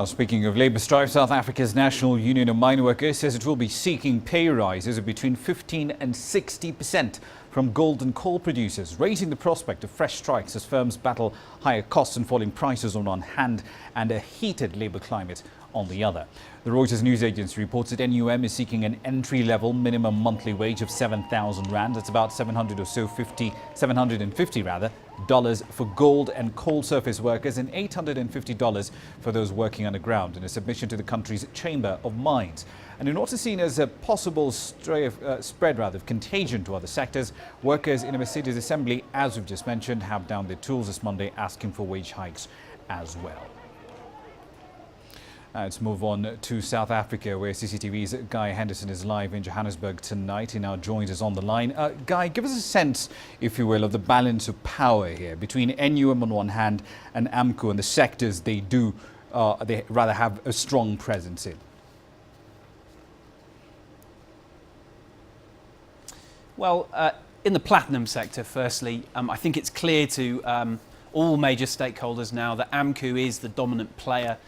Speaking of labour strife, South Africa's National Union of Mineworkers says it will be seeking pay rises of between 15 and 60% from gold and coal producers, raising the prospect of fresh strikes as firms battle higher costs and falling prices on one hand and a heated labour climate on the other. The Reuters news agency reports that NUM is seeking an entry-level minimum monthly wage of 7,000 rand. That's about 750 dollars for gold and coal surface workers and $850 for those working underground in a submission to the country's Chamber of Mines. And in what is seen as a possible spread of contagion to other sectors, workers in a Mercedes assembly, as we've just mentioned, have down their tools this Monday asking for wage hikes as well. Let's move on to South Africa, where CCTV's Guy Henderson is live in Johannesburg tonight. He now joins us on the line. Guy, give us a sense, if you will, of the balance of power here between NUM on one hand and AMCU and the sectors they rather have a strong presence in. Well, in the platinum sector, firstly, I think it's clear to all major stakeholders now that AMCU is the dominant player.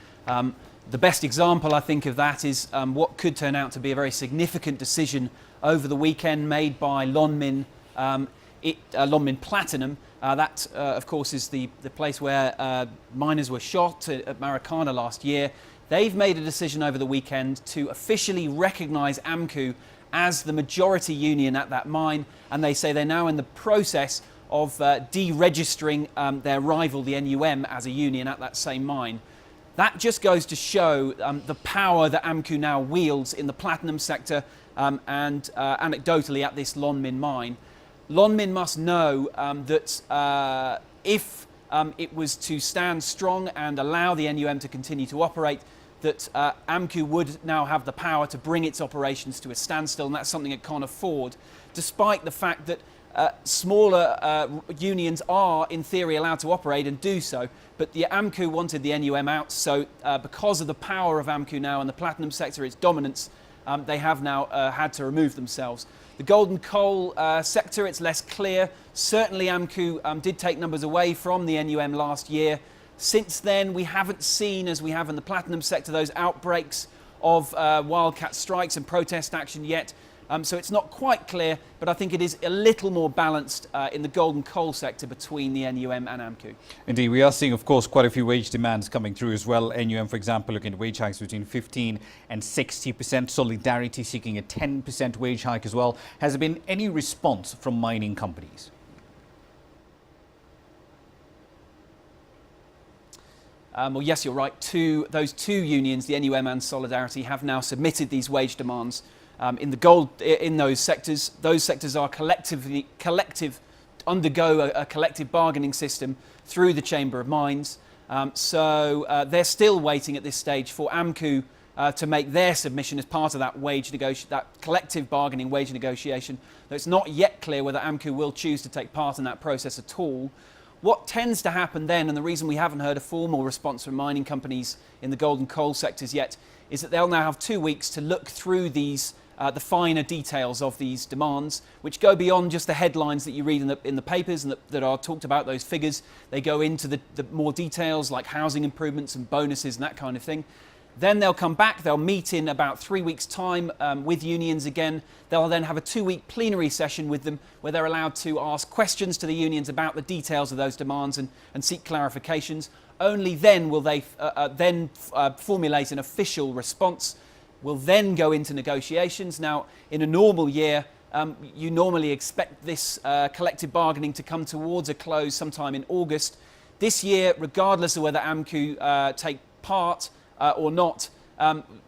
The best example, I think, of that is what could turn out to be a very significant decision over the weekend made by Lonmin Platinum. That, of course, is the place where miners were shot at Marikana last year. They've made a decision over the weekend to officially recognise AMCU as the majority union at that mine, and they say they're now in the process of deregistering their rival, the NUM, as a union at that same mine. That just goes to show the power that AMCU now wields in the platinum sector and anecdotally at this Lonmin mine. Lonmin must know that if it was to stand strong and allow the NUM to continue to operate, that AMCU would now have the power to bring its operations to a standstill, and that's something it can't afford, despite the fact that smaller unions are, in theory, allowed to operate and do so. But the AMCU wanted the NUM out, so because of the power of AMCU now in the platinum sector, its dominance, they have now had to remove themselves. The gold and coal sector, it's less clear. Certainly AMCU did take numbers away from the NUM last year. Since then, we haven't seen, as we have in the platinum sector, those outbreaks of wildcat strikes and protest action yet. So it's not quite clear, but I think it is a little more balanced in the gold and coal sector between the NUM and AMCU. Indeed, we are seeing, of course, quite a few wage demands coming through as well. NUM, for example, looking at wage hikes between 15 and 60%. Solidarity seeking a 10% wage hike as well. Has there been any response from mining companies? Well, yes, you're right. Those two unions, the NUM and Solidarity, have now submitted these wage demands. In those sectors are undergo a collective bargaining system through the Chamber of Mines. So they're still waiting at this stage for AMCU to make their submission as part of that that collective bargaining wage negotiation. Though it's not yet clear whether AMCU will choose to take part in that process at all. What tends to happen then, and the reason we haven't heard a formal response from mining companies in the gold and coal sectors yet, is that they'll now have 2 weeks to look through these the finer details of these demands, which go beyond just the headlines that you read in the papers and that are talked about, those figures. They go into the more details like housing improvements and bonuses and that kind of thing. Then they'll come back, they'll meet in about 3 weeks' time with unions again. They'll then have a 2-week plenary session with them where they're allowed to ask questions to the unions about the details of those demands and seek clarifications. Only then will they formulate an official response. We'll then go into negotiations. Now, in a normal year, you normally expect this collective bargaining to come towards a close sometime in August. This year, regardless of whether AMCU take part or not,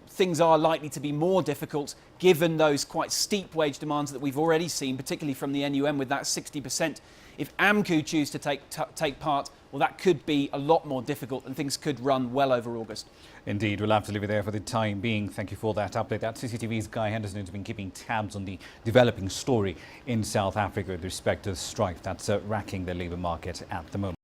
things are likely to be more difficult given those quite steep wage demands that we've already seen, particularly from the NUM with that 60%. If AMCU choose to take part, well, that could be a lot more difficult and things could run well over August. Indeed, we'll have to leave it there for the time being. Thank you for that update. That's CCTV's Guy Henderson, who's been keeping tabs on the developing story in South Africa with respect to the strike that's racking the labour market at the moment.